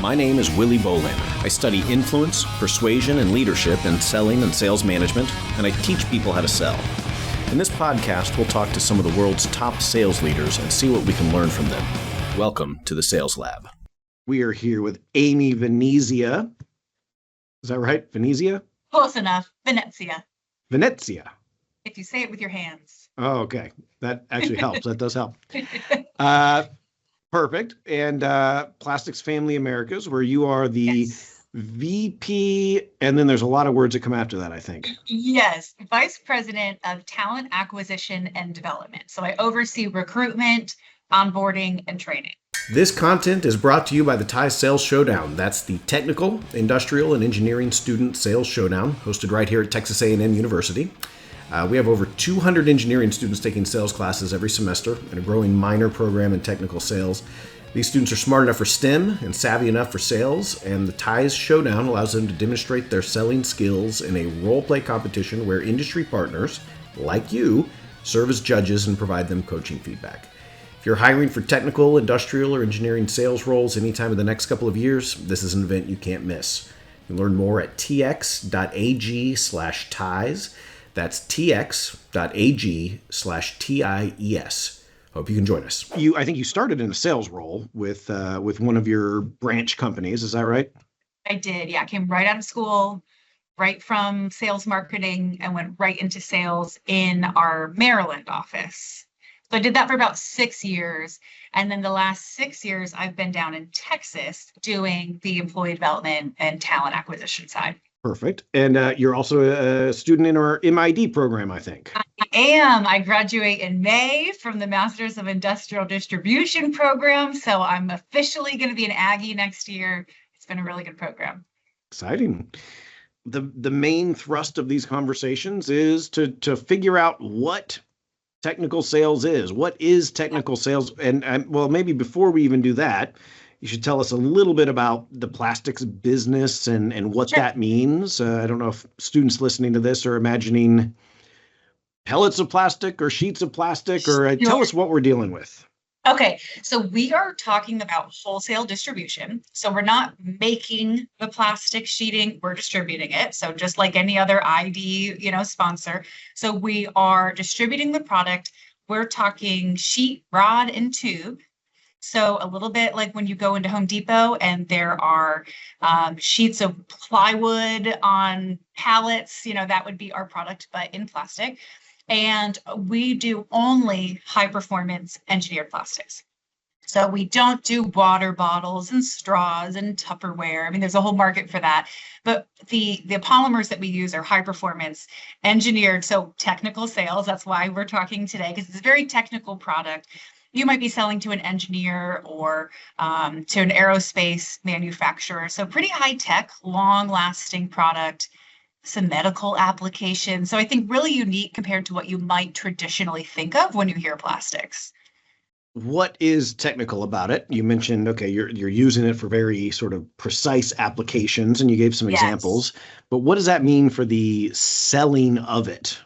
My name is Willy Bolander. I study influence, persuasion, and leadership in selling and sales management, and I teach people how to sell. In this podcast, we'll talk to some of the world's top sales leaders and see what we can learn from them. Welcome to the Sales Lab. We are here with Amy Venezia. Is that right? Venezia? Close enough. Venezia. Venezia. If you say it with your hands. Oh, okay. That actually helps. That does help. Perfect. And Plastics Family Americas, where you are the VP, and then there's a lot of words that come after that, I think. Yes. Vice President of Talent Acquisition and Development. So I oversee recruitment, onboarding, and training. This content is brought to you by the TIES Sales Showdown. That's the technical, industrial, and engineering student sales showdown, hosted right here at Texas A&M University. We have over 200 engineering students taking sales classes every semester and a growing minor program in technical sales. These students are smart enough for STEM and savvy enough for sales, and the TIES Showdown allows them to demonstrate their selling skills in a role-play competition where industry partners, like you, serve as judges and provide them coaching feedback. If you're hiring for technical, industrial, or engineering sales roles anytime in the next couple of years, this is an event you can't miss. You can learn more at tx.ag/TIES. That's tx.ag/TIES. Hope you can join us. I think you started in a sales role with one of your branch companies. Is that right? I did. Yeah. I came right out of school, right from sales marketing, and went right into sales in our Maryland office. So I did that for about 6 years. And then the last 6 years, I've been down in Texas doing the employee development and talent acquisition side. Perfect. And you're also a student in our MID program, I think. I am. I graduate in May from the Masters of Industrial Distribution program. So I'm officially going to be an Aggie next year. It's been a really good program. Exciting. The main thrust of these conversations is to figure out what technical sales is. What is technical sales? And well, maybe before we even do that, you should tell us a little bit about the plastics business and what that means. I don't know if students listening to this are imagining pellets of plastic or sheets of plastic, or tell us what we're dealing with. Okay, so we are talking about wholesale distribution. So we're not making the plastic sheeting, we're distributing it. So just like any other ID, sponsor. So we are distributing the product. We're talking sheet, rod, and tube. So a little bit like when you go into Home Depot and there are sheets of plywood on pallets, that would be our product, but in plastic. And we do only high performance engineered plastics. So we don't do water bottles and straws and Tupperware. I mean, there's a whole market for that. But the polymers that we use are high performance engineered. So technical sales, that's why we're talking today, because it's a very technical product. You might be selling to an engineer or to an aerospace manufacturer. So pretty high tech, long lasting product, some medical applications. So I think really unique compared to what you might traditionally think of when you hear plastics. What is technical about it? You mentioned, okay, you're using it for very sort of precise applications, and you gave some examples, but what does that mean for the selling of it?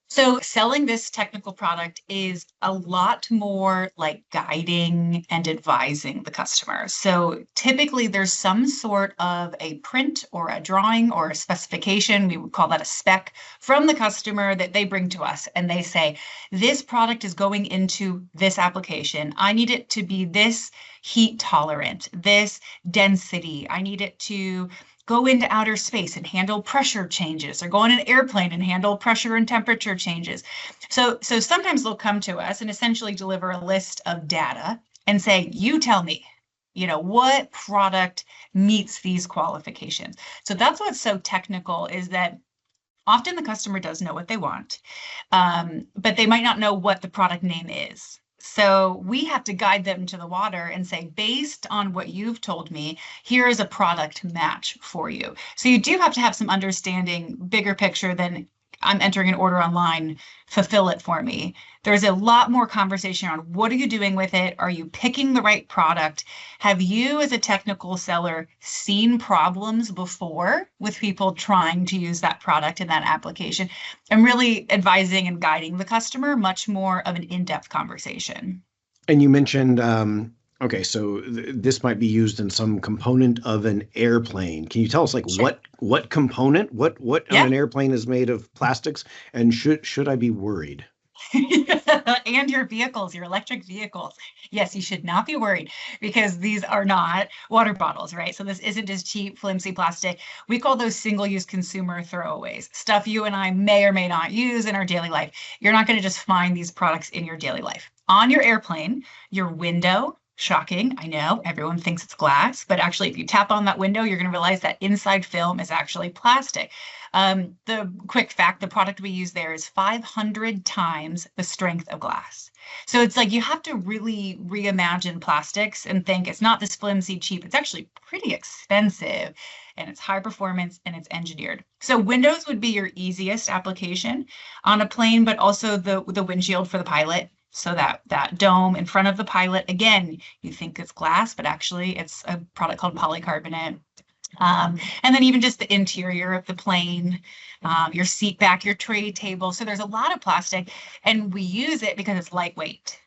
So selling this technical product is a lot more like guiding and advising the customer. So typically there's some sort of a print or a drawing or a specification, we would call that a spec, from the customer that they bring to us. And they say, this product is going into this application. I need it to be this heat tolerant, this density. I need it to go into outer space and handle pressure changes, or go on an airplane and handle pressure and temperature changes. So sometimes they'll come to us and essentially deliver a list of data and say, you tell me, what product meets these qualifications. So that's what's so technical, is that often the customer does know what they want, but they might not know what the product name is. So we have to guide them to the water and say, based on what you've told me, here is a product match for you. So you do have to have some understanding, bigger picture than I'm entering an order online, fulfill it for me. There's a lot more conversation around what are you doing with it? Are you picking the right product? Have you as a technical seller seen problems before with people trying to use that product in that application? And really advising and guiding the customer, much more of an in-depth conversation. And you mentioned Okay, so this might be used in some component of an airplane. Can you tell us like Sure. what component, what on Yeah. an airplane is made of plastics, and should I be worried? And your vehicles, your electric vehicles. Yes, you should not be worried because these are not water bottles, right? So this isn't just cheap, flimsy plastic. We call those single-use consumer throwaways, stuff you and I may or may not use in our daily life. You're not going to just find these products in your daily life. On your airplane, your window, shocking, I know, everyone thinks it's glass, but actually if you tap on that window, you're going to realize that inside film is actually plastic. The quick fact, the product we use there is 500 times the strength of glass. So it's like you have to really reimagine plastics and think it's not this flimsy cheap. It's actually pretty expensive and it's high performance and it's engineered. So windows would be your easiest application on a plane, but also the windshield for the pilot. So that dome in front of the pilot, again, you think it's glass, but actually it's a product called polycarbonate. And then even just the interior of the plane, your seat back, your tray table. So there's a lot of plastic, and we use it because it's lightweight.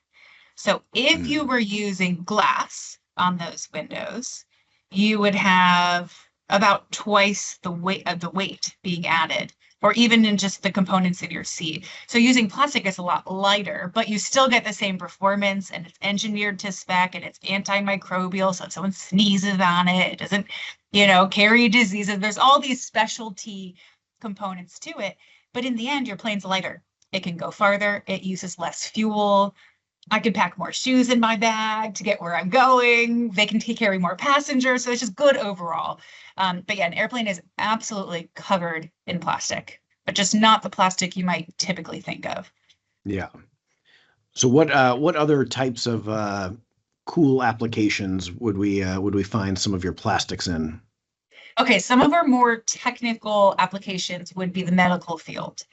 So if you Mm. were using glass on those windows, you would have about twice the weight being added, or even in just the components in your seat. So using plastic is a lot lighter, but you still get the same performance and it's engineered to spec and it's antimicrobial. So if someone sneezes on it, it doesn't, carry diseases. There's all these specialty components to it. But in the end, your plane's lighter. It can go farther. It uses less fuel. I can pack more shoes in my bag to get where I'm going. They can carry more passengers. So it's just good overall. But yeah, an airplane is absolutely covered in plastic, but just not the plastic you might typically think of. Yeah. So what other types of cool applications would we find some of your plastics in? Okay, some of our more technical applications would be the medical field.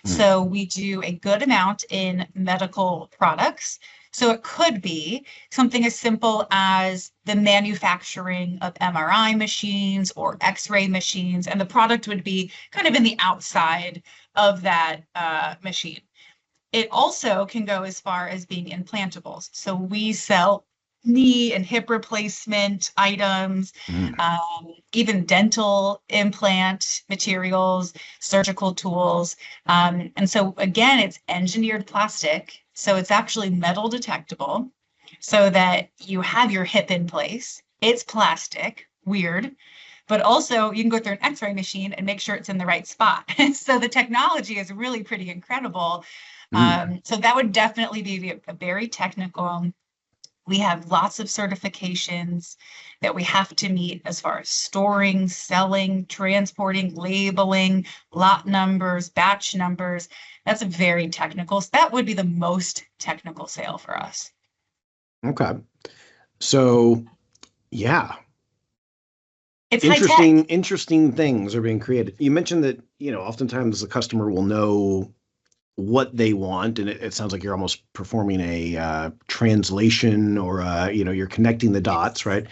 Mm. So we do a good amount in medical products. So it could be something as simple as the manufacturing of MRI machines or X-ray machines, and the product would be kind of in the outside of that machine. It also can go as far as being implantables. So we sell knee and hip replacement items, Mm. even dental implant materials, surgical tools. And so again, it's engineered plastic. So it's actually metal detectable so that you have your hip in place. It's plastic, weird, but also you can go through an X-ray machine and make sure it's in the right spot. So the technology is really pretty incredible. Mm. So that would definitely be a very technical. We have lots of certifications that we have to meet as far as storing, selling, transporting, labeling, lot numbers, batch numbers. That's a very technical. So that would be the most technical sale for us. Okay. So yeah, It's high tech. interesting things are being created. You mentioned that, oftentimes the customer will know what they want, and it sounds like you're almost performing a translation, or you're connecting the dots, right?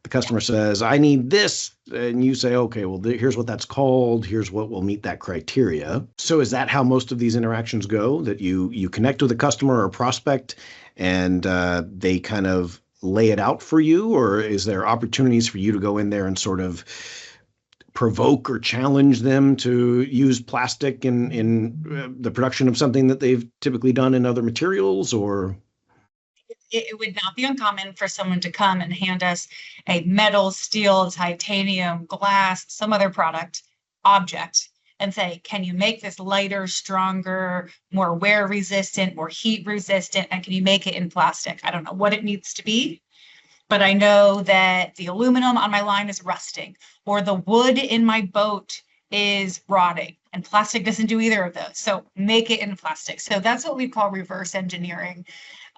The customer says, "I need this," and you say, "Okay, well, here's what that's called. Here's what will meet that criteria." So, is that how most of these interactions go? That you connect with a customer or a prospect, and they kind of lay it out for you, or is there opportunities for you to go in there and sort of provoke or challenge them to use plastic in the production of something that they've typically done in other materials? Or It would not be uncommon for someone to come and hand us a metal, steel, titanium, glass, some other product object and say, can you make this lighter, stronger, more wear resistant, more heat resistant, and can you make it in plastic? I don't know what it needs to be, but I know that the aluminum on my line is rusting, or the wood in my boat is rotting, and plastic doesn't do either of those. So make it in plastic. So that's what we call reverse engineering.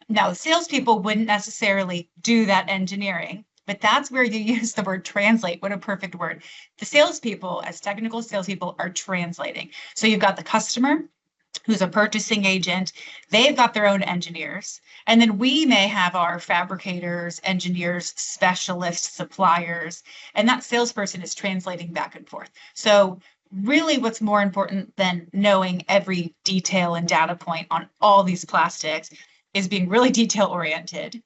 Now, the salespeople wouldn't necessarily do that engineering, but that's where you use the word translate. What a perfect word. The salespeople, as technical salespeople, are translating. So you've got the customer, who's a purchasing agent. They've got their own engineers. And then we may have our fabricators, engineers, specialists, suppliers, and that salesperson is translating back and forth. So really what's more important than knowing every detail and data point on all these plastics is being really detail oriented,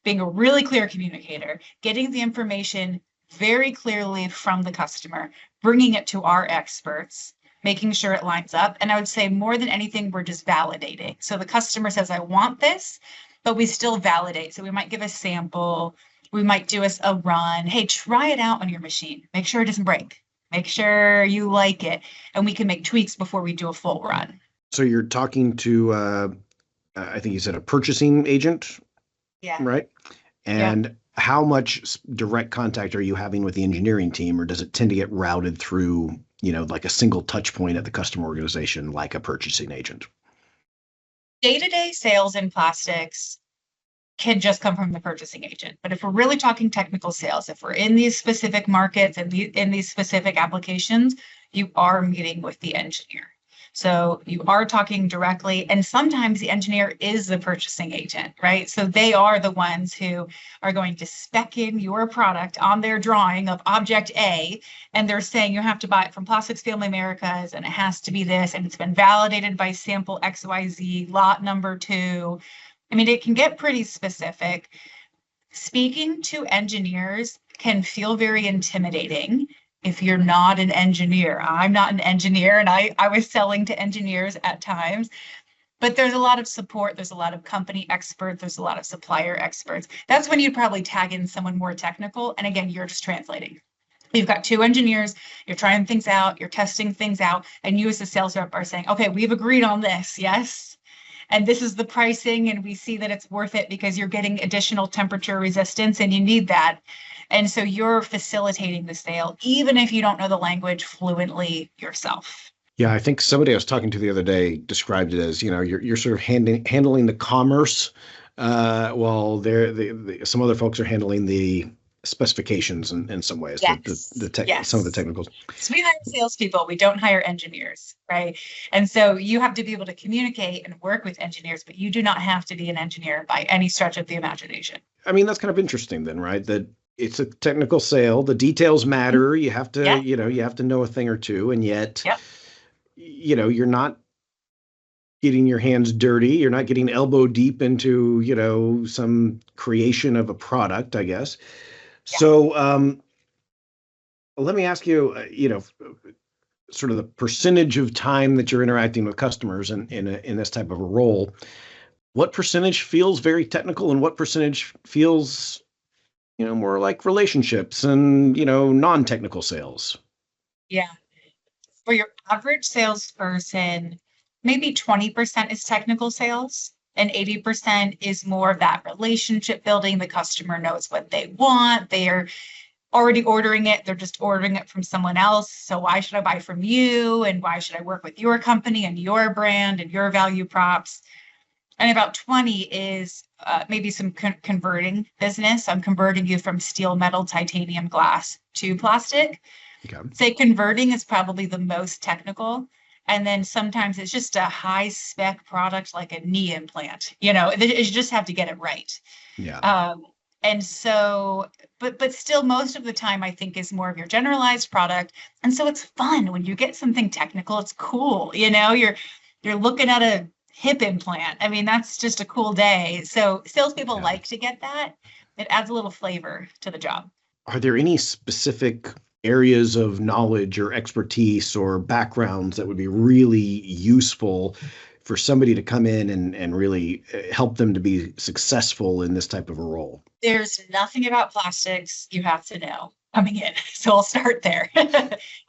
being a really clear communicator, getting the information very clearly from the customer, bringing it to our experts, making sure it lines up. And I would say more than anything, we're just validating. So the customer says, I want this, but we still validate. So we might give a sample, we might do a run. Hey, try it out on your machine. Make sure it doesn't break. Make sure you like it. And we can make tweaks before we do a full run. So you're talking to, I think you said a purchasing agent, Yeah. right? And how much direct contact are you having with the engineering team, or does it tend to get routed through, like a single touch point at the customer organization, like a purchasing agent? Day-to-day sales in plastics can just come from the purchasing agent. But if we're really talking technical sales, if we're in these specific markets and in these specific applications, you are meeting with the engineer. So you are talking directly, and sometimes the engineer is the purchasing agent, right? So they are the ones who are going to spec in your product on their drawing of object A, and they're saying you have to buy it from Plastics Family Americas, and it has to be this, and it's been validated by sample XYZ, lot number 2. I mean, it can get pretty specific. Speaking to engineers can feel very intimidating if you're not an engineer. I'm not an engineer, and I was selling to engineers at times, but there's a lot of support. There's a lot of company experts. There's a lot of supplier experts. That's when you'd probably tag in someone more technical. And again, you're just translating. You've got 2 engineers, you're trying things out, you're testing things out, and you as a sales rep are saying, okay, we've agreed on this, yes? And this is the pricing, and we see that it's worth it because you're getting additional temperature resistance and you need that. And so you're facilitating the sale, even if you don't know the language fluently yourself. Yeah, I think somebody I was talking to the other day described it as, you're sort of handling the commerce, while some other folks are handling the specifications in some ways, Yes. Some of the technicals. So we hire salespeople, we don't hire engineers, right? And so you have to be able to communicate and work with engineers, but you do not have to be an engineer by any stretch of the imagination. I mean, that's kind of interesting then, right? That it's a technical sale. The details matter. You have to, you have to know a thing or two, and yet, you're not getting your hands dirty. You're not getting elbow deep into, some creation of a product, I guess. Yeah. So, let me ask you, sort of the percentage of time that you're interacting with customers in this type of a role. What percentage feels very technical, and what percentage feels, more like relationships and, non-technical sales? Yeah. For your average salesperson, maybe 20% is technical sales and 80% is more of that relationship building. The customer knows what they want. They're already ordering it. They're just ordering it from someone else. So why should I buy from you? And why should I work with your company and your brand and your value props? And about 20 is maybe some converting business. I'm converting you from steel, metal, titanium, glass to plastic. Okay. Say converting is probably the most technical. And then sometimes it's just a high spec product like a knee implant. You just have to get it right. Yeah. And so, but still most of the time I think is more of your generalized product. And so it's fun when you get something technical. It's cool. You're looking at a hip implant. I mean, that's just a cool day. So salespeople like to get that. It adds a little flavor to the job. Are there any specific areas of knowledge or expertise or backgrounds that would be really useful for somebody to come in and really help them to be successful in this type of a role? There's nothing about plastics you have to know coming in. So I'll start there.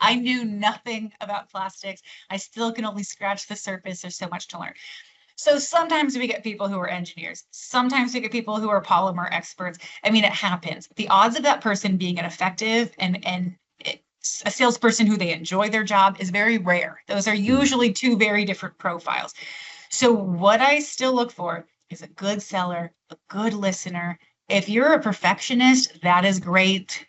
I knew nothing about plastics. I still can only scratch the surface. There's so much to learn. So sometimes we get people who are engineers. Sometimes we get people who are polymer experts. I mean, it happens. The odds of that person being an effective and a salesperson who they enjoy their job is very rare. Those are usually 2 very different profiles. So what I still look for is a good seller, a good listener. If you're a perfectionist, that is great.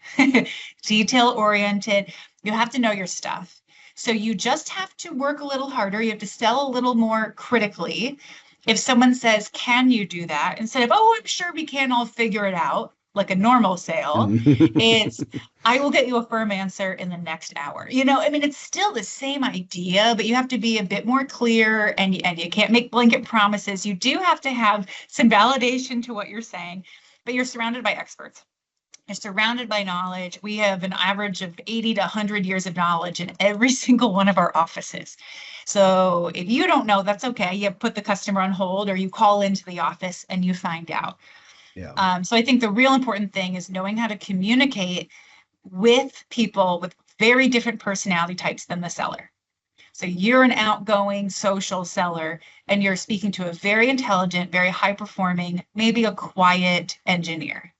Detail-oriented. You have to know your stuff. So you just have to work a little harder. You have to sell a little more critically. If someone says, can you do that? Instead of, oh, I'm sure we can, I'll figure it out, like a normal sale, it's, I will get you a firm answer in the next hour. It's still the same idea, but you have to be a bit more clear, and you can't make blanket promises. You do have to have some validation to what you're saying. but you're surrounded by experts. You're surrounded by knowledge. We have an average of 80 to 100 years of knowledge in every single one of our offices. So if you don't know, that's okay. You put the customer on hold or you call into the office and you find out. Yeah. So I think the real important thing is knowing how to communicate with people with very different personality types than the seller. So you're an outgoing social seller and you're speaking to a very intelligent, very high performing, maybe a quiet engineer.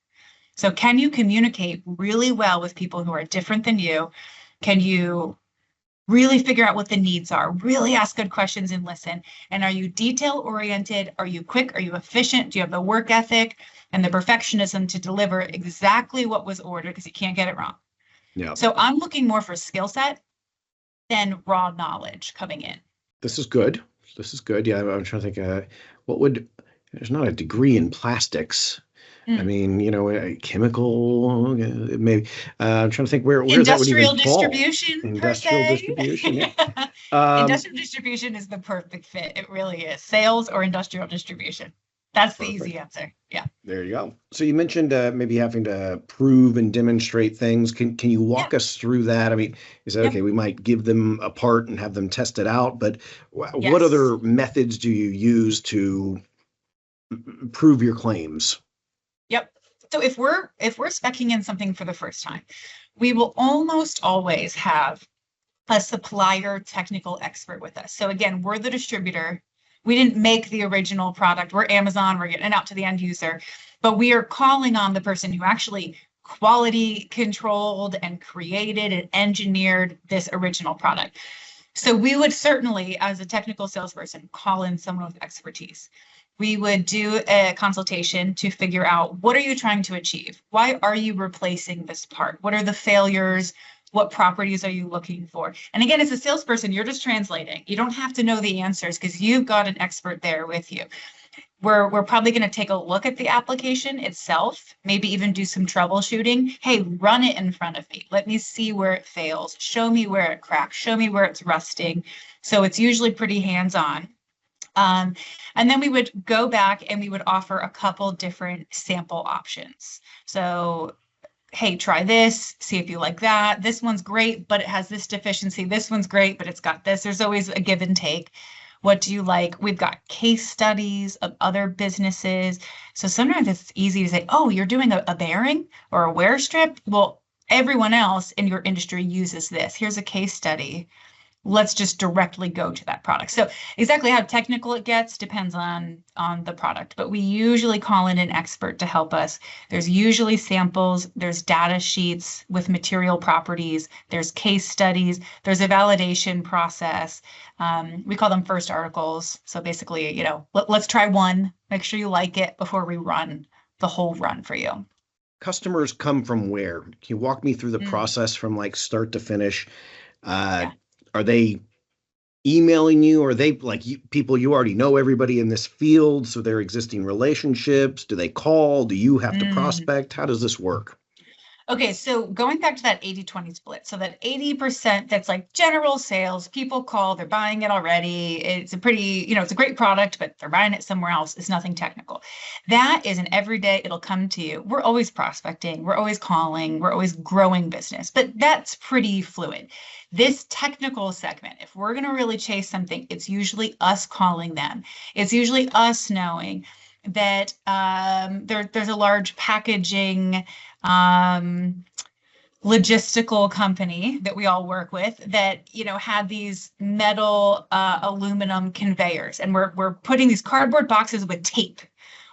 So can you communicate really well with people who are different than you? Can you really figure out what the needs are, really ask good questions and listen? And are you detail oriented? Are you quick? Are you efficient? Do you have the work ethic and the perfectionism to deliver exactly what was ordered because you can't get it wrong? Yeah. So I'm looking more for skill set than raw knowledge coming in. This is good. This is good. Yeah, I'm trying to think. There's not a degree in plastics. I mean, chemical, maybe. I'm trying to think where that would even fall. Industrial distribution, yeah. Industrial distribution is the perfect fit. It really is. Sales or industrial distribution. That's the easy answer. Yeah. There you go. So you mentioned maybe having to prove and demonstrate things. Can you walk us through that? I mean, is that okay? We might give them a part and have them test it out, but what other methods do you use to prove your claims? Yep. So if we're speccing in something for the first time, we will almost always have a supplier technical expert with us. So again, we're the distributor. We didn't make the original product. We're Amazon. We're getting it out to the end user, but we are calling on the person who actually quality controlled and created and engineered this original product. So we would certainly, as a technical salesperson, call in someone with expertise. We would do a consultation to figure out, what are you trying to achieve? Why are you replacing this part? What are the failures? What properties are you looking for? And again, as a salesperson, you're just translating. You don't have to know the answers because you've got an expert there with you. We're probably going to take a look at the application itself, maybe even do some troubleshooting. Hey, run it in front of me. Let me see where it fails. Show me where it cracks. Show me where it's rusting. So it's usually pretty hands-on. And then we would go back and we would offer a couple different sample options. So, hey, try this, see if you like that. This one's great, but it has this deficiency. This one's great, but it's got this. There's always a give and take. What do you like? We've got case studies of other businesses. So sometimes it's easy to say, oh, you're doing a bearing or a wear strip. Well, everyone else in your industry uses this. Here's a case study. Let's just directly go to that product. So exactly how technical it gets depends on the product, but we usually call in an expert to help us. There's usually samples, there's data sheets with material properties, there's case studies, there's a validation process. We call them first articles. So basically, let's try one, make sure you like it before we run the whole run for you. Customers come from where? Can you walk me through the process from like start to finish? Are they emailing you? Are they like people you already know everybody in this field, so they're existing relationships? Do they call? Do you have to prospect? How does this work? Okay, so going back to that 80-20 split, so that 80% that's like general sales, people call, they're buying it already. It's a pretty, it's a great product, but they're buying it somewhere else. It's nothing technical. That is an everyday, it'll come to you. We're always prospecting, we're always calling, we're always growing business, but that's pretty fluid. This technical segment, if we're going to really chase something, it's usually us calling them. It's usually us knowing that there's a large packaging logistical company that we all work with that had these metal aluminum conveyors, and we're putting these cardboard boxes with tape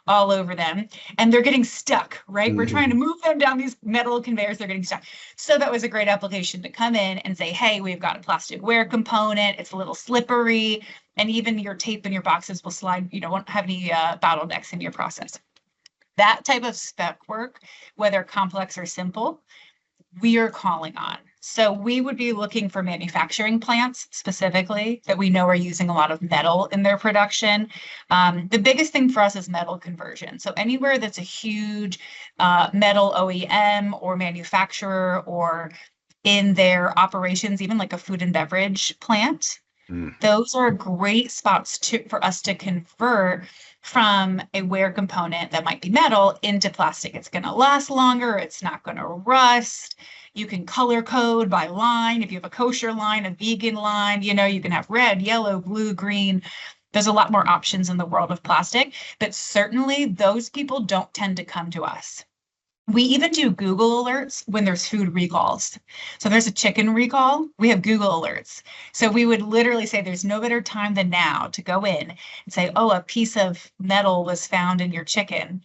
all over them, and they're getting stuck, right? We're trying to move them down these metal conveyors, they're getting stuck. So that was a great application to come in and say, hey, we've got a plastic wear component, it's a little slippery, and even your tape in your boxes will slide, won't have any bottlenecks in your process. That type of spec work, whether complex or simple, we are calling on. So we would be looking for manufacturing plants specifically that we know are using a lot of metal in their production. The biggest thing for us is metal conversion. So anywhere that's a huge metal OEM or manufacturer, or in their operations, even like a food and beverage plant, Those are great spots for us to convert from a wear component that might be metal into plastic. It's going to last longer. It's not going to rust. You can color code by line. If you have a kosher line, a vegan line, you can have red, yellow, blue, green. There's a lot more options in the world of plastic, but certainly those people don't tend to come to us. We even do Google alerts when there's food recalls. So there's a chicken recall, we have Google alerts. So we would literally say there's no better time than now to go in and say, oh, a piece of metal was found in your chicken.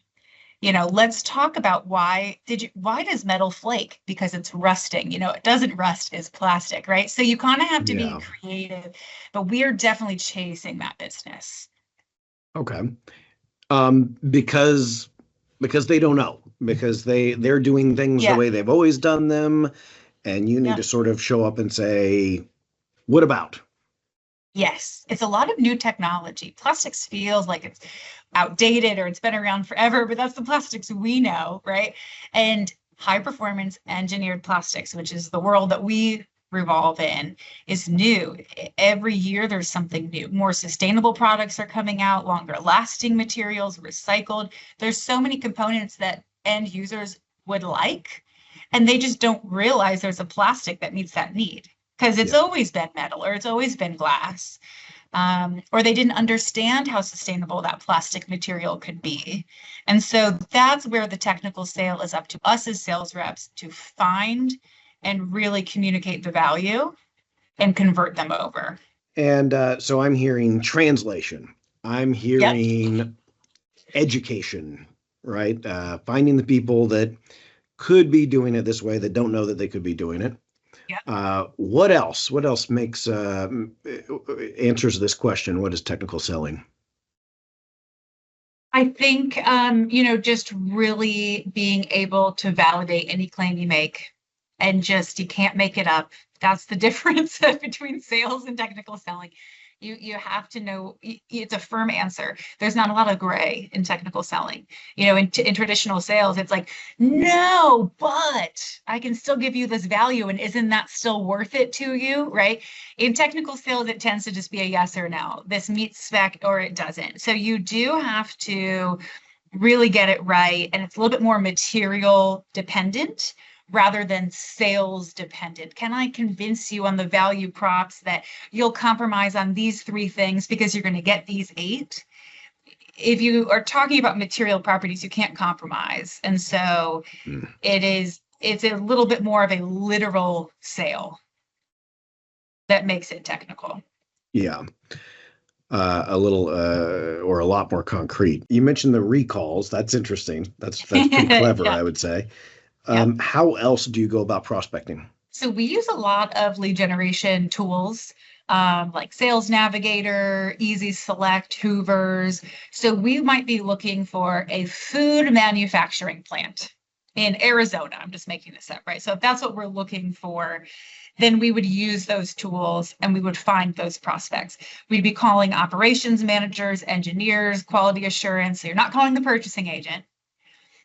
Let's talk about why does metal flake? Because it's rusting. It doesn't rust, it's plastic, right? So you kind of have to be creative, but we are definitely chasing that business. Okay. Because they don't know, because they're doing things the way they've always done them, and you need to sort of show up and say, what about? Yes, it's a lot of new technology. Plastics feels like it's outdated or it's been around forever, but that's the plastics we know, right? And high performance engineered plastics, which is the world that we revolve in, is new. Every year there's something new. More sustainable products are coming out, longer lasting materials, recycled. There's so many components that end users would like, and they just don't realize there's a plastic that meets that need, because it's always been metal or it's always been glass. Or they didn't understand how sustainable that plastic material could be. And so that's where the technical sale is up to us as sales reps to find and really communicate the value and convert them over. And so I'm hearing translation. I'm hearing education, right? Finding the people that could be doing it this way that don't know that they could be doing it. What else? What else makes answers this question? What is technical selling? I think, just really being able to validate any claim you make, and you can't make it up. That's the difference between sales and technical selling. You have to know it's a firm answer. There's not a lot of gray in technical selling. In traditional sales, it's like, no, but I can still give you this value, and isn't that still worth it to you, right? In technical sales, it tends to just be a yes or no. This meets spec or it doesn't. So you do have to really get it right, and it's a little bit more material dependent rather than sales dependent. Can I convince you on the value props that you'll compromise on these 3 things because you're going to get these 8? If you are talking about material properties, you can't compromise. And so it's a little bit more of a literal sale that makes it technical. Yeah. A little or a lot more concrete. You mentioned the recalls. That's interesting. That's pretty clever, I would say. How else do you go about prospecting? So we use a lot of lead generation tools, like Sales Navigator, Easy Select, Hoovers. So we might be looking for a food manufacturing plant in Arizona. I'm just making this up, right? So if that's what we're looking for, then we would use those tools and we would find those prospects. We'd be calling operations managers, engineers, quality assurance. So you're not calling the purchasing agent,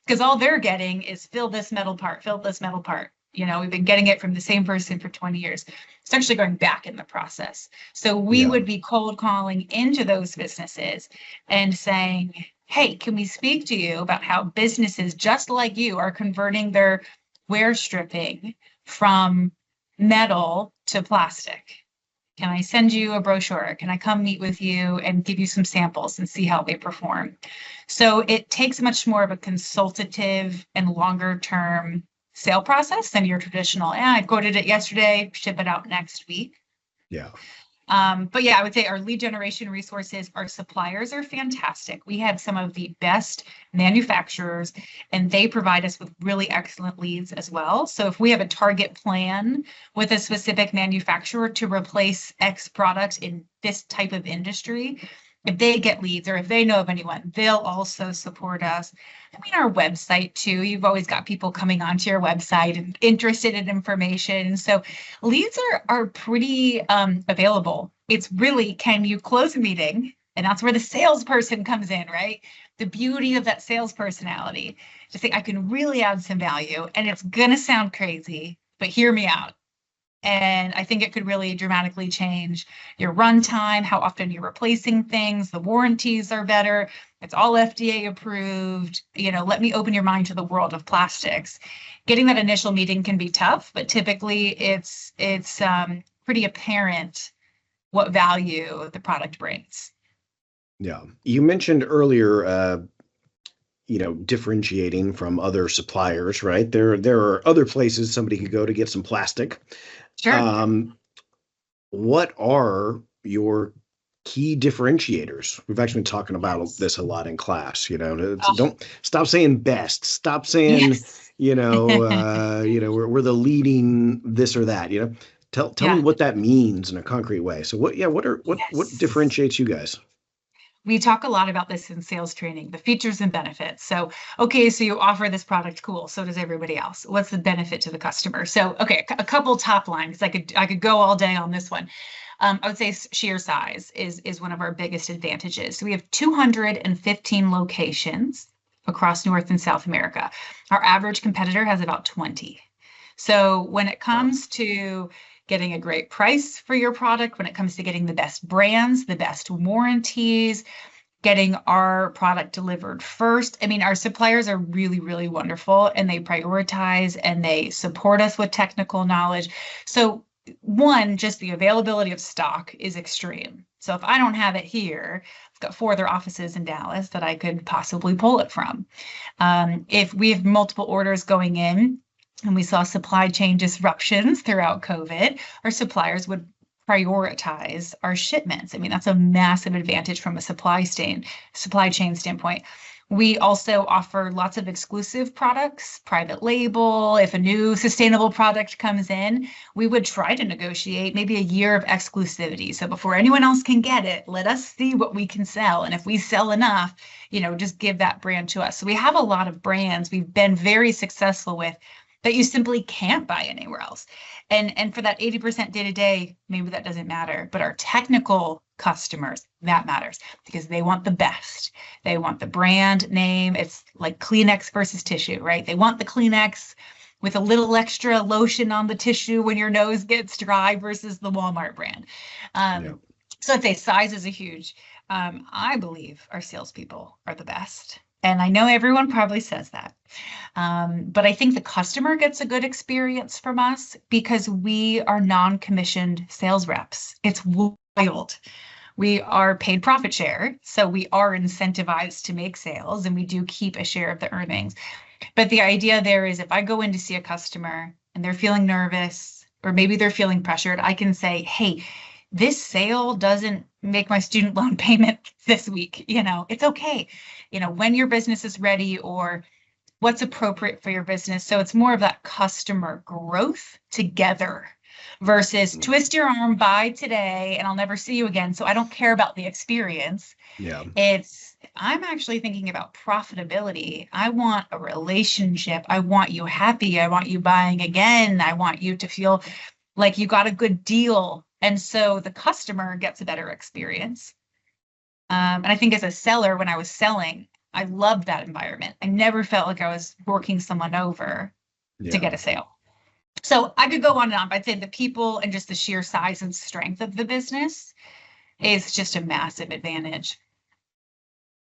because all they're getting is fill this metal part. We've been getting it from the same person for 20 years. It's actually going back in the process. So we would be cold calling into those businesses and saying, hey, can we speak to you about how businesses just like you are converting their wear stripping from metal to plastic? Can I send you a brochure? Can I come meet with you and give you some samples and see how they perform? So it takes much more of a consultative and longer term sale process than your traditional, I quoted it yesterday, ship it out next week. But I would say our lead generation resources, our suppliers are fantastic. We have some of the best manufacturers, and they provide us with really excellent leads as well. So if we have a target plan with a specific manufacturer to replace X product in this type of industry, if they get leads or if they know of anyone, they'll also support us. Our website too, you've always got people coming onto your website and interested in information. So leads are pretty available. It's really, can you close a meeting? And that's where the salesperson comes in, right? The beauty of that sales personality, to say, I can really add some value, and it's going to sound crazy, but hear me out. And I think it could really dramatically change your runtime, how often you're replacing things. The warranties are better. It's all FDA approved. Let me open your mind to the world of plastics. Getting that initial meeting can be tough, but typically it's pretty apparent what value the product brings. Yeah. You mentioned earlier, differentiating from other suppliers, right? There are other places somebody could go to get some plastic. Sure. What are your key differentiators? We've actually been talking about this a lot in class. Don't stop saying best. Stop saying, Yes. we're the leading this or that. Tell Yeah. me what that means in a concrete way. So what Yes. differentiates you guys? We talk a lot about this in sales training, the features and benefits. So, okay, so you offer this product, cool. So does everybody else. What's the benefit to the customer? So, okay, a couple top lines. I could go all day on this one. I would say sheer size is one of our biggest advantages. So we have 215 locations across North and South America. Our average competitor has about 20. So when it comes to getting a great price for your product, when it comes to getting the best brands, the best warranties, getting our product delivered first. I mean, our suppliers are really, really wonderful, and they prioritize and they support us with technical knowledge. So one, just the availability of stock is extreme. So if I don't have it here, I've got 4 other offices in Dallas that I could possibly pull it from. If we have multiple orders going in, and we saw supply chain disruptions throughout COVID, our suppliers would prioritize our shipments. I mean, that's a massive advantage from a supply chain standpoint. We also offer lots of exclusive products, private label. If a new sustainable product comes in, we would try to negotiate maybe a year of exclusivity. So before anyone else can get it, let us see what we can sell. And if we sell enough, just give that brand to us. So we have a lot of brands we've been very successful with that you simply can't buy anywhere else. And for that 80% day-to-day, maybe that doesn't matter. But our technical customers, that matters because they want the best. They want the brand name. It's like Kleenex versus tissue, right? They want the Kleenex with a little extra lotion on the tissue when your nose gets dry versus the Walmart brand. So I'd say size is a huge. I believe our salespeople are the best. And I know everyone probably says that. But I think the customer gets a good experience from us because we are non-commissioned sales reps. It's wild. We are paid profit share, so we are incentivized to make sales, and we do keep a share of the earnings. But the idea there is if I go in to see a customer and they're feeling nervous, or maybe they're feeling pressured, I can say, hey, this sale doesn't make my student loan payment this week. It's okay. When your business is ready or what's appropriate for your business. So it's more of that customer growth together versus twist your arm, buy today, and I'll never see you again. So I don't care about the experience. Yeah. I'm actually thinking about profitability. I want a relationship. I want you happy. I want you buying again. I want you to feel like you got a good deal. And so the customer gets a better experience. And I think as a seller, when I was selling, I loved that environment. I never felt like I was working someone over to get a sale. So I could go on and on, but I'd say the people and just the sheer size and strength of the business is just a massive advantage.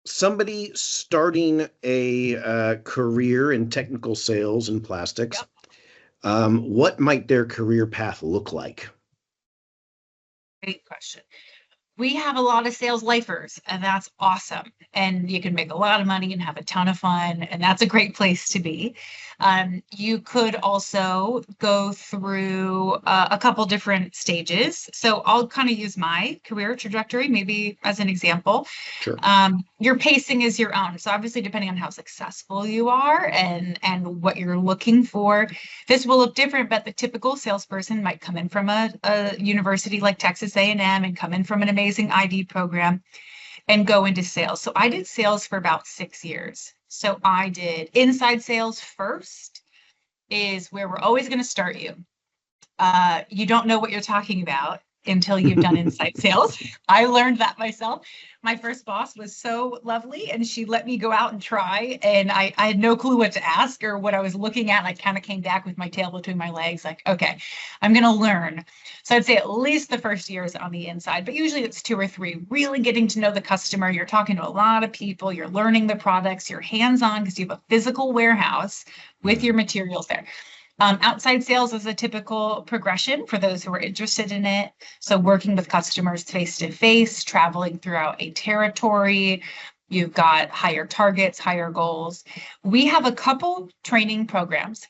Somebody starting a career in technical sales and plastics, what might their career path look like? Great question. We have a lot of sales lifers, and that's awesome. And you can make a lot of money and have a ton of fun, and that's a great place to be. You could also go through a couple different stages. So I'll kind of use my career trajectory maybe as an example. Sure. Your pacing is your own. So obviously, depending on how successful you are and what you're looking for, this will look different. But the typical salesperson might come in from a university like Texas A&M and come in from an amazing ID program and go into sales. So I did sales for about 6 years. So I did inside sales first, is where we're always going to start you. You don't know what you're talking about. until you've done inside sales. I learned that myself. My first boss was so lovely and she let me go out and try. And I had no clue what to ask or what I was looking at. And I kind of came back with my tail between my legs, like, okay, I'm going to learn. So I'd say at least the first year is on the inside, but usually it's 2 or 3, really getting to know the customer. You're talking to a lot of people, you're learning the products, you're hands-on because you have a physical warehouse with your materials there. Outside sales is a typical progression for those who are interested in it. So working with customers face to face, traveling throughout a territory, you've got higher targets, higher goals. We have a couple training programs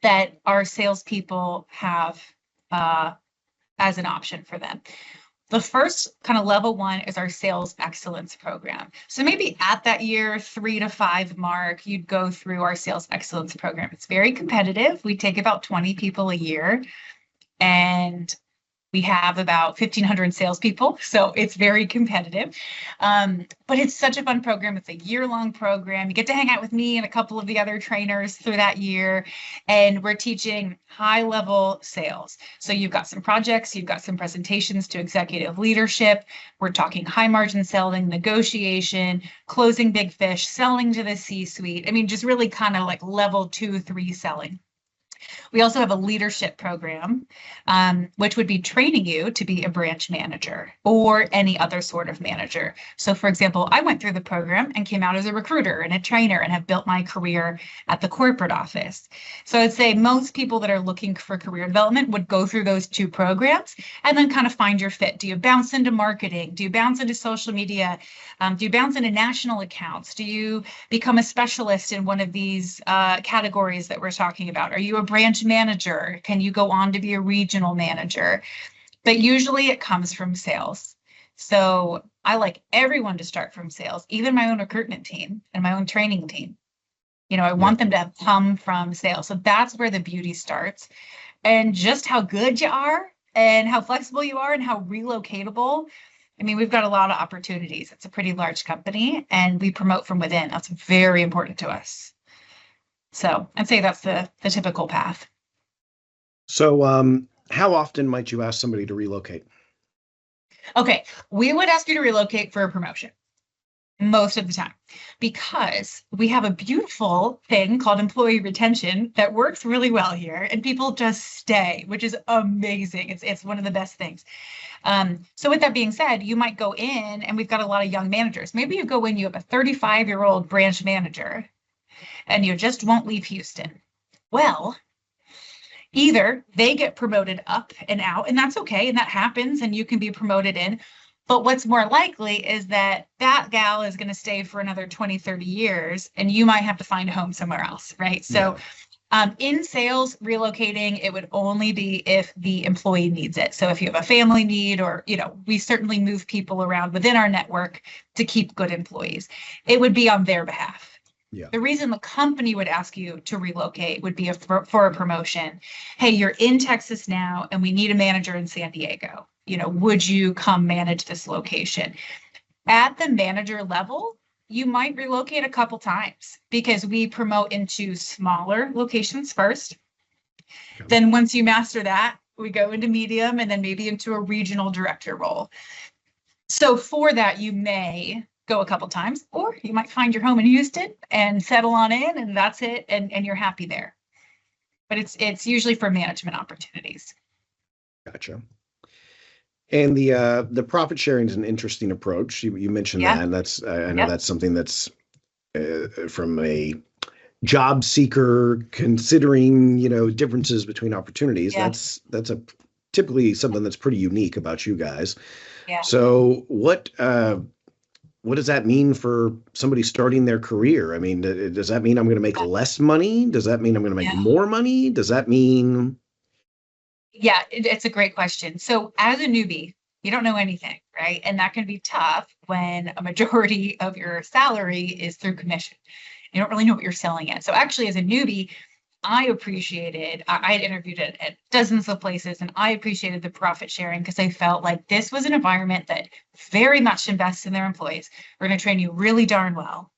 that our salespeople have as an option for them. The first kind of level 1 is our sales excellence program. So maybe at that year 3 to 5 mark, you'd go through our sales excellence program. It's very competitive. We take about 20 people a year, and we have about 1,500 salespeople, so it's very competitive. But it's such a fun program. It's a year-long program. You get to hang out with me and a couple of the other trainers through that year, and we're teaching high-level sales. So you've got some projects, you've got some presentations to executive leadership. We're talking high-margin selling, negotiation, closing big fish, selling to the C-suite. I mean, just really kind of like level 2, 3 selling. We also have a leadership program, which would be training you to be a branch manager or any other sort of manager. So for example, I went through the program and came out as a recruiter and a trainer and have built my career at the corporate office. So I'd say most people that are looking for career development would go through those 2 programs and then kind of find your fit. Do you bounce into marketing? Do you bounce into social media? Do you bounce into national accounts? Do you become a specialist in one of these categories that we're talking about? Are you a branch manager? Can you go on to be a regional manager? But usually it comes from sales. So I like everyone to start from sales, even my own recruitment team and my own training team. You know, I want them to have come from sales. So that's where the beauty starts. And just how good you are and how flexible you are and how relocatable. I mean, we've got a lot of opportunities. It's a pretty large company and we promote from within. That's very important to us. So I'd say that's the typical path. So how often might you ask somebody to relocate? Okay, we would ask you to relocate for a promotion most of the time because we have a beautiful thing called employee retention that works really well here and people just stay, which is amazing. It's one of the best things. So with that being said, you might go in and we've got a lot of young managers. Maybe you go in, you have a 35-year-old branch manager and you just won't leave Houston. Well, either they get promoted up and out, and that's okay, and that happens, and you can be promoted in. But what's more likely is that that gal is going to stay for another 20, 30 years, and you might have to find a home somewhere else, right? So in sales, relocating, it would only be if the employee needs it. So if you have a family need or, you know, we certainly move people around within our network to keep good employees. It would be on their behalf. Yeah. The reason the company would ask you to relocate would be for a promotion. Hey, you're in Texas now and we need a manager in San Diego. You know, would you come manage this location? At the manager level, you might relocate a couple times because we promote into smaller locations first. Okay. Then once you master that, we go into medium and then maybe into a regional director role. So for that, you may go a couple times, or you might find your home in Houston and settle on in, and that's it, and you're happy there. But it's usually for management opportunities. Gotcha. And the profit sharing is an interesting approach. You mentioned that, and that's I know that's something that's from a job seeker considering, you know, differences between opportunities. Yeah. That's typically something that's pretty unique about you guys. Yeah. So what does that mean for somebody starting their career? I mean, does that mean I'm going to make less money? Does that mean I'm going to make more money? Does that mean? Yeah, it's a great question. So as a newbie, you don't know anything, right? And that can be tough when a majority of your salary is through commission. You don't really know what you're selling at. So actually, as a newbie, I had interviewed at dozens of places, and I appreciated the profit sharing because I felt like this was an environment that very much invests in their employees. We're going to train you really darn well.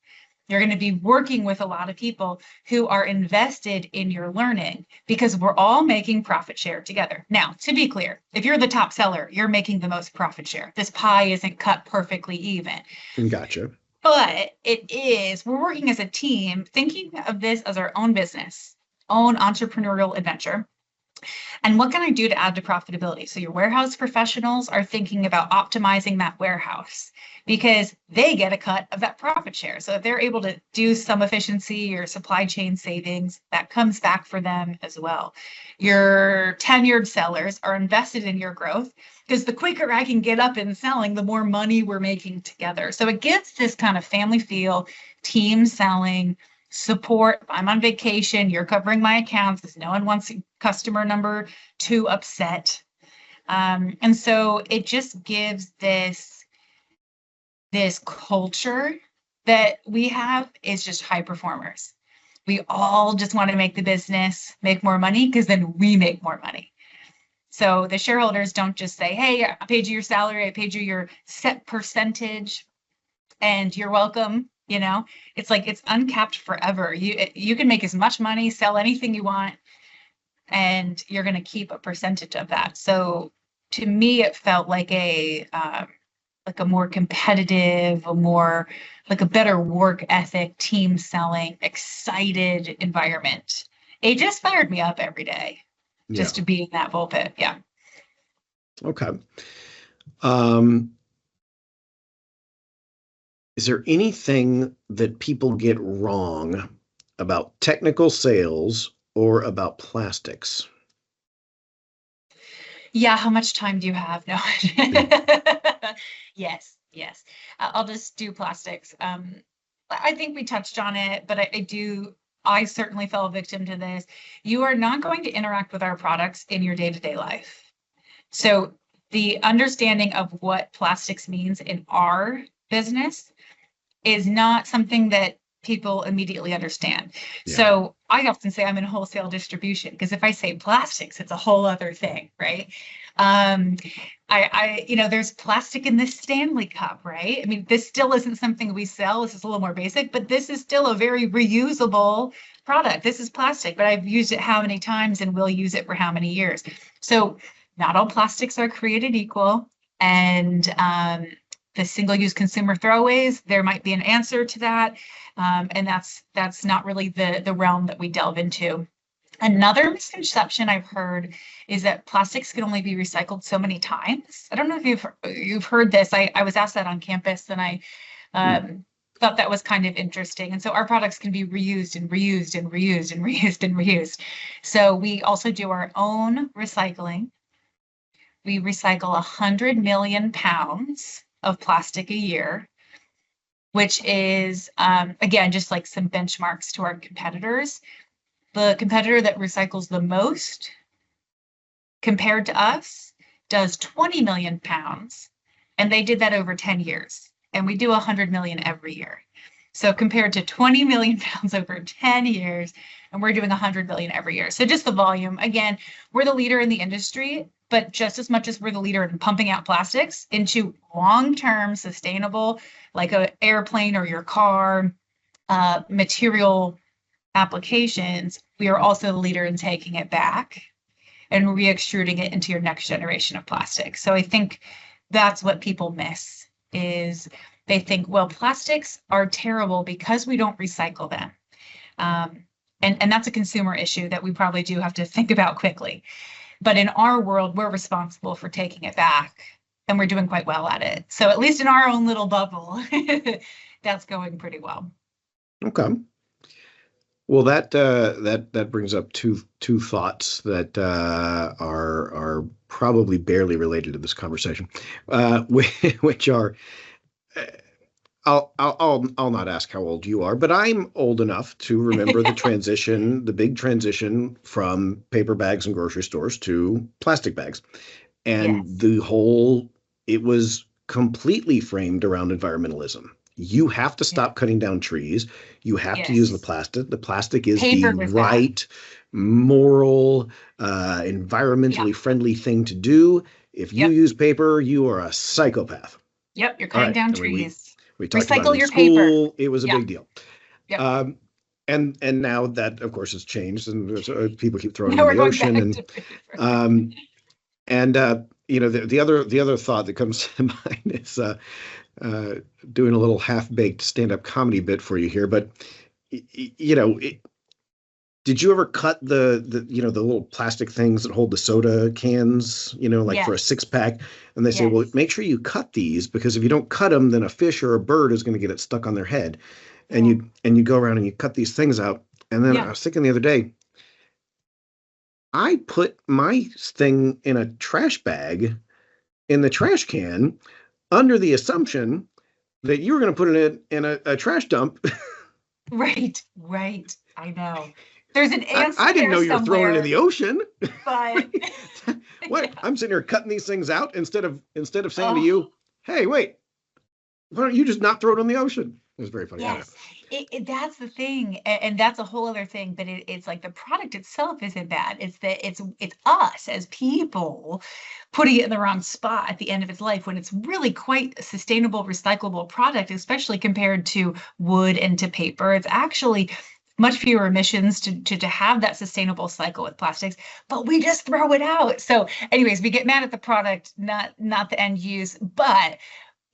You're going to be working with a lot of people who are invested in your learning because we're all making profit share together. Now, to be clear, if you're the top seller, you're making the most profit share. This pie isn't cut perfectly even. Gotcha. But we're working as a team, thinking of this as our own business, own entrepreneurial adventure. And what can I do to add to profitability? So your warehouse professionals are thinking about optimizing that warehouse because they get a cut of that profit share. So if they're able to do some efficiency or supply chain savings, that comes back for them as well. Your tenured sellers are invested in your growth because the quicker I can get up in selling, the more money we're making together. So it gives this kind of family feel, team selling, support. If I'm on vacation, you're covering my accounts because no one wants customer number 2 upset. And so it just gives this culture that we have is just high performers. We all just want to make the business make more money because then we make more money. So the shareholders don't just say, hey, I paid you your salary, I paid you your set percentage, and you're welcome. You know, it's like it's uncapped forever. You can make as much money, sell anything you want, and you're going to keep a percentage of that. So to me, it felt like a more competitive, like a better work ethic, team selling, excited environment. It just fired me up every day just to be in that pulpit. Yeah. Okay. Is there anything that people get wrong about technical sales or about plastics? Yeah, how much time do you have? No. Yes. I'll just do plastics. I think we touched on it, but I certainly fell victim to this. You are not going to interact with our products in your day-to-day life. So the understanding of what plastics means in our business is not something that people immediately understand. Yeah. So I often say I'm in wholesale distribution because if I say plastics, it's a whole other thing, right? There's plastic in this Stanley cup, right? I mean, this still isn't something we sell. This is a little more basic, but this is still a very reusable product. This is plastic, but I've used it how many times and will use it for how many years. So not all plastics are created equal. And the single-use consumer throwaways, there might be an answer to that. And that's not really the realm that we delve into. Another misconception I've heard is that plastics can only be recycled so many times. I don't know if you've heard this. I was asked that on campus, and I thought that was kind of interesting. And so our products can be reused and reused and reused and reused and reused. So we also do our own recycling. We recycle 100 million pounds of plastic a year, which is, again, just like some benchmarks to our competitors. The competitor that recycles the most compared to us does 20 million pounds, and they did that over 10 years. And we do 100 million every year. So compared to 20 million pounds over 10 years, and we're doing 100 million every year. So just the volume, again, we're the leader in the industry, but just as much as we're the leader in pumping out plastics into long-term sustainable, like an airplane or your car, material applications, we are also the leader in taking it back and re-extruding it into your next generation of plastic. So I think that's what people miss is they think, well, plastics are terrible because we don't recycle them. And that's a consumer issue that we probably do have to think about quickly. But in our world, we're responsible for taking it back, and we're doing quite well at it. So at least in our own little bubble, that's going pretty well. Okay. Well, that brings up two thoughts that are probably barely related to this conversation, which are. I'll not ask how old you are, but I'm old enough to remember the big transition from paper bags in grocery stores to plastic bags. And yes. It was completely framed around environmentalism. You have to stop cutting down trees. You have to use the plastic. The plastic is the right, moral, environmentally friendly thing to do. If you use paper, you are a psychopath. Yep, you're cutting down trees. We talked Recycle about it in your school. paper. It was a big deal. Yep. And now that, of course, has changed, and people keep throwing Now it in we're the going ocean, back and to paper. the other thought that comes to mind is doing a little half-baked stand-up comedy bit for you here, but did you ever cut the little plastic things that hold the soda cans, like for a Yes. 6-pack? And they say, well, Yes. make sure you cut these, because if you don't cut them, then a fish or a bird is going to get it stuck on their head. And Yeah. you go around and you cut these things out. And then I Yeah. was thinking the other day, I put my thing in a trash bag in the trash can under the assumption that you were going to put it in a trash dump. Right. Right. I know. There's an I answer didn't know there you were throwing it in somewhere, the ocean. but What? yeah. I'm sitting here cutting these things out instead of saying to Oh, you, "Hey, wait, why don't you just not throw it in the ocean?" It was very funny. I don't know. yes. That's the thing, and that's a whole other thing. But it's like the product itself isn't bad. It's that it's us as people putting it in the wrong spot at the end of its life, when it's really quite a sustainable, recyclable product, especially compared to wood and to paper. It's actually much fewer emissions to have that sustainable cycle with plastics, but we just throw it out. So anyways, we get mad at the product, not the end use, but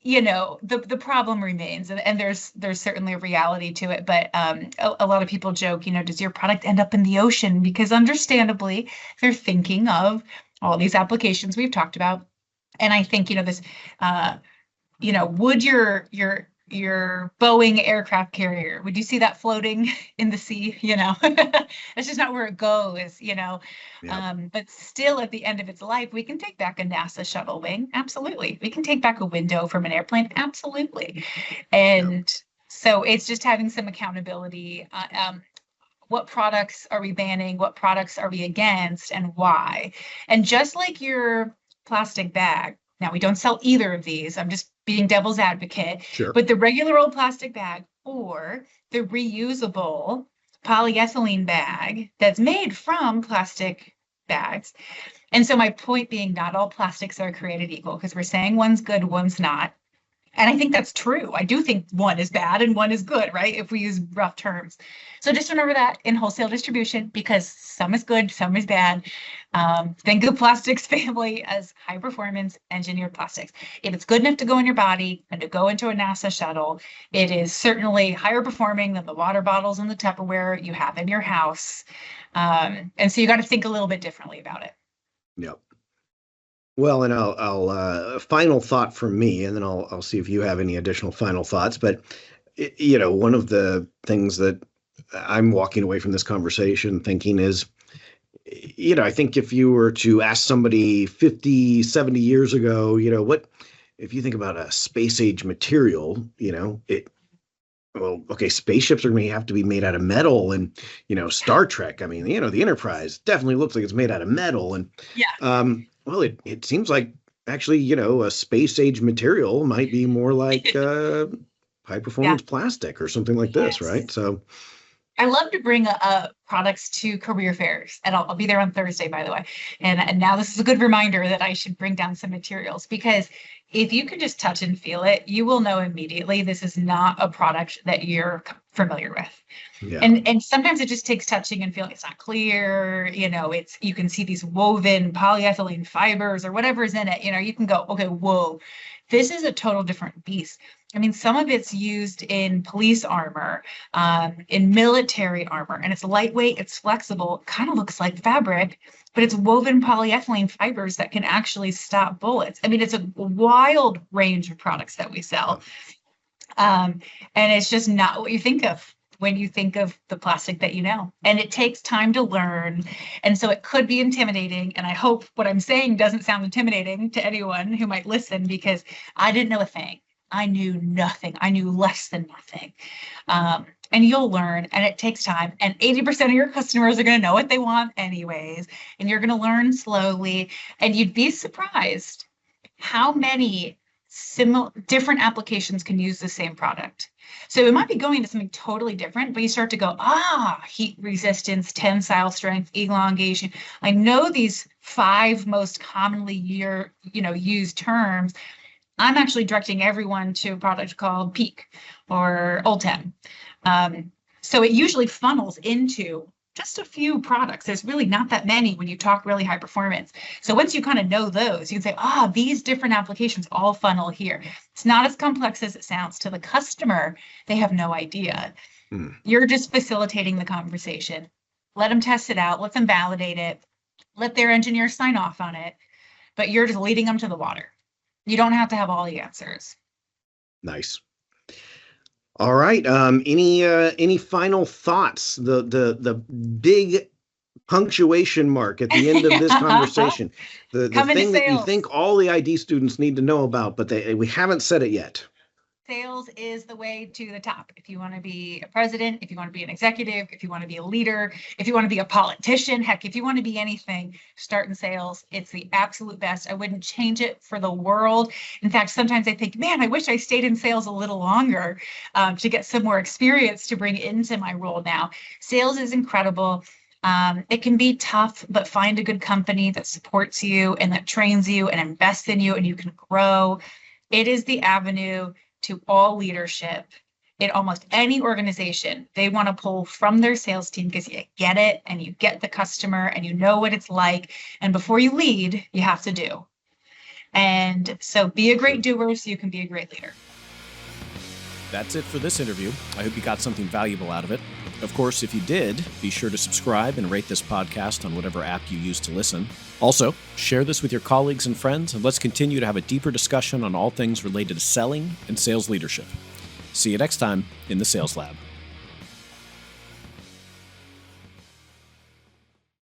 the problem remains, and there's certainly a reality to it. But a lot of people joke, does your product end up in the ocean? Because understandably, they're thinking of all these applications we've talked about. And I think, this, would your Boeing aircraft carrier, would you see that floating in the sea? That's just not where it goes, Yeah. But still, at the end of its life, we can take back a NASA shuttle wing. Absolutely. We can take back a window from an airplane. Absolutely. Yeah. And so it's just having some accountability. What products are we banning? What products are we against, and why? And just like your plastic bag, now we don't sell either of these. I'm just being devil's advocate, Sure. but the regular old plastic bag or the reusable polyethylene bag that's made from plastic bags. And so my point being, not all plastics are created equal, because we're saying one's good, one's not. And I think that's true. I do think one is bad and one is good, right? If we use rough terms. So just remember that in wholesale distribution, because some is good, some is bad. Think of plastics family as high performance engineered plastics. If it's good enough to go in your body and to go into a NASA shuttle, it is certainly higher performing than the water bottles and the Tupperware you have in your house. And so you got to think a little bit differently about it. Yep. Well, and I'll final thought from me, and then I'll see if you have any additional final thoughts. But one of the things that I'm walking away from this conversation thinking is, I think if you were to ask somebody 50, 70 years ago, what if you think about a space age material, well, okay, spaceships are going to have to be made out of metal, and Star Trek. I mean, the Enterprise definitely looks like it's made out of metal, and Yeah. well, it seems like actually, a space age material might be more like high performance plastic or something like this, Yes. right? So I love to bring products to career fairs, and I'll be there on Thursday, by the way. And now this is a good reminder that I should bring down some materials, because if you can just touch and feel it, you will know immediately this is not a product that you're familiar with. yeah, And sometimes it just takes touching and feeling. It's not clear, you can see these woven polyethylene fibers or whatever is in it. You can go, okay, whoa, this is a total different beast. I mean, some of it's used in police armor, in military armor, and it's lightweight, it's flexible, kind of looks like fabric, but it's woven polyethylene fibers that can actually stop bullets. I mean, it's a wild range of products that we sell. And it's just not what you think of when you think of the plastic that and it takes time to learn. And so it could be intimidating. And I hope what I'm saying doesn't sound intimidating to anyone who might listen, because I didn't know a thing. I knew nothing. I knew less than nothing. And you'll learn, and it takes time. And 80% of your customers are going to know what they want anyways. And you're going to learn slowly. And you'd be surprised how many different applications can use the same product. So it might be going to something totally different, but you start to go, heat resistance, tensile strength, elongation. I know these 5 most commonly used terms. I'm actually directing everyone to a product called Peak or Ultem. So it usually funnels into just a few products. There's really not that many when you talk really high performance. So once you kind of know those, you can say, these different applications all funnel here. It's not as complex as it sounds to the customer. They have no idea. You're just facilitating the conversation. Let them test it out. Let them validate it. Let their engineers sign off on it. But you're just leading them to the water. You don't have to have all the answers. Nice. All right. Any final thoughts? The big punctuation mark at the end of this conversation. The thing that you think all the ID students need to know about, but we haven't said it yet. Sales is the way to the top. If you want to be a president, if you want to be an executive, if you want to be a leader, if you want to be a politician, heck, if you want to be anything, start in sales. It's the absolute best. I wouldn't change it for the world. In fact, sometimes I think, man, I wish I stayed in sales a little longer to get some more experience to bring into my role now. Sales is incredible. It can be tough, but find a good company that supports you and that trains you and invests in you and you can grow. It is the avenue to all leadership in almost any organization. They want to pull from their sales team because you get it and you get the customer and you know what it's like. And before you lead, you have to do. And so be a great doer so you can be a great leader. That's it for this interview. I hope you got something valuable out of it. Of course, if you did, be sure to subscribe and rate this podcast on whatever app you use to listen. Also, share this with your colleagues and friends, and let's continue to have a deeper discussion on all things related to selling and sales leadership. See you next time in the Sales Lab.